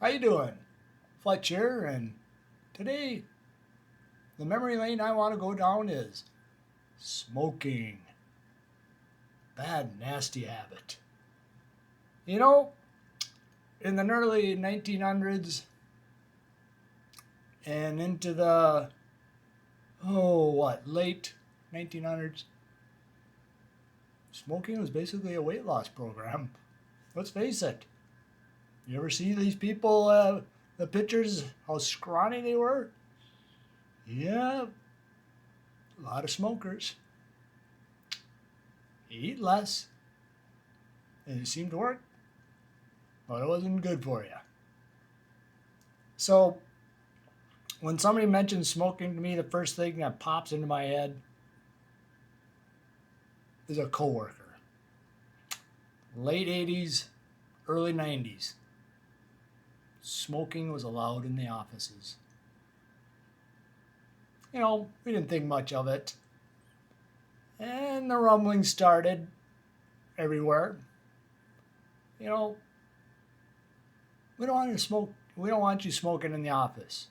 How you doing? Fletch here, and today the memory lane I want to go down is smoking. Bad, nasty habit. You know, in the early 1900s and into the, late 1900s, smoking was basically a weight loss program. Let's face it. You ever see these people, the pictures, how scrawny they were? Yeah, a lot of smokers. You eat less, and it seemed to work, but it wasn't good for you. So, when somebody mentions smoking to me, the first thing that pops into my head is a coworker. Late 80s, early 90s. Smoking was allowed in the offices. We didn't think much of it. And the rumbling started everywhere. We don't want you to smoke. We don't want you smoking in the office.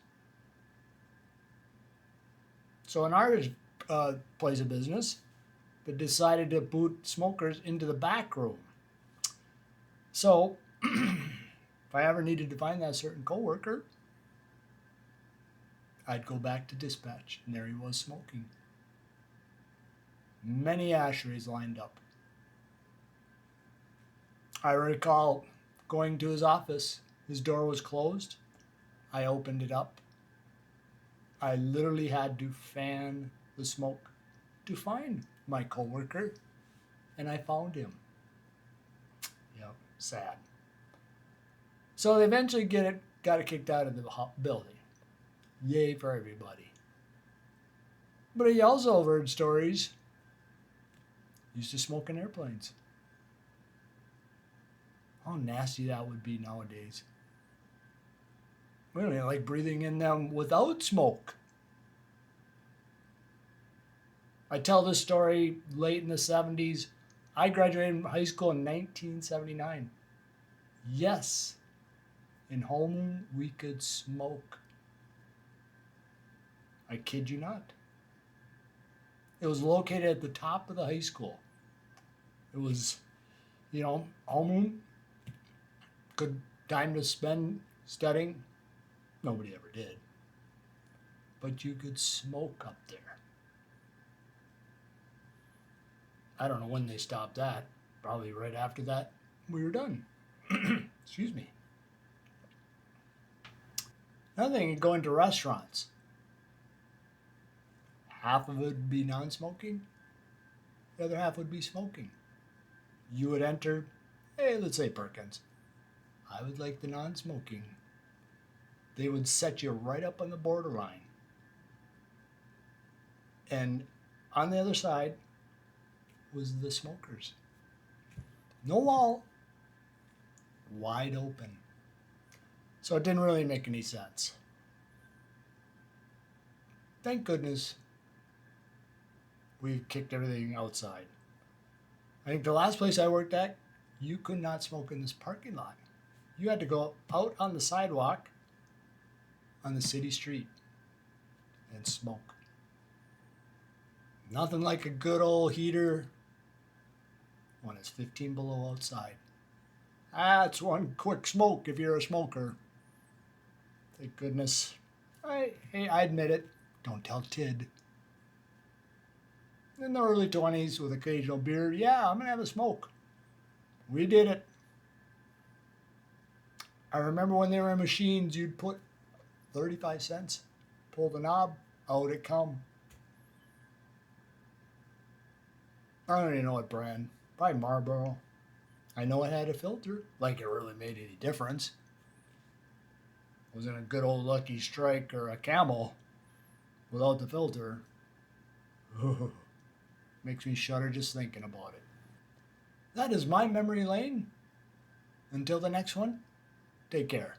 So in our place of business, they decided to boot smokers into the back room. So if I ever needed to find that certain coworker, I'd go back to dispatch, and there he was smoking. Many ashtrays lined up. I recall going to his office. His door was closed. I opened it up. I literally had to fan the smoke to find my coworker, and I found him. Yep, sad. So they eventually got it kicked out of the building. Yay for everybody. But he also heard stories. Used to smoke in airplanes. How nasty that would be nowadays. We don't even like breathing in them without smoke. I tell this story late in the 70s. I graduated high school in 1979. Yes, in Holman we could smoke. I kid you not. It was located at the top of the high school. It was, Holman, good time to spend studying. Nobody ever did. But you could smoke up there. I don't know when they stopped that. Probably right after that, we were done. Excuse me. Another thing, you go into restaurants. Half of it would be non-smoking. The other half would be smoking. You would enter, let's say Perkins. I would like the non-smoking. They would set you right up on the borderline. And on the other side was the smokers. No wall, wide open. So it didn't really make any sense. Thank goodness we kicked everything outside. I think the last place I worked at, you could not smoke in this parking lot. You had to go out on the sidewalk on the city street and smoke. Nothing like a good old heater when it's 15 below outside. That's one quick smoke if you're a smoker. Thank goodness. I admit it. Don't tell Tid. In the early 20s with occasional beer, yeah, I'm going to have a smoke. We did it. I remember when they were machines, you'd put 35 cents, pull the knob, out it come. I don't even know what brand. Probably Marlboro. I know it had a filter, like it really made any difference. It wasn't a good old Lucky Strike or a Camel without the filter. Makes me shudder just thinking about it. That is my memory lane. Until the next one, take care.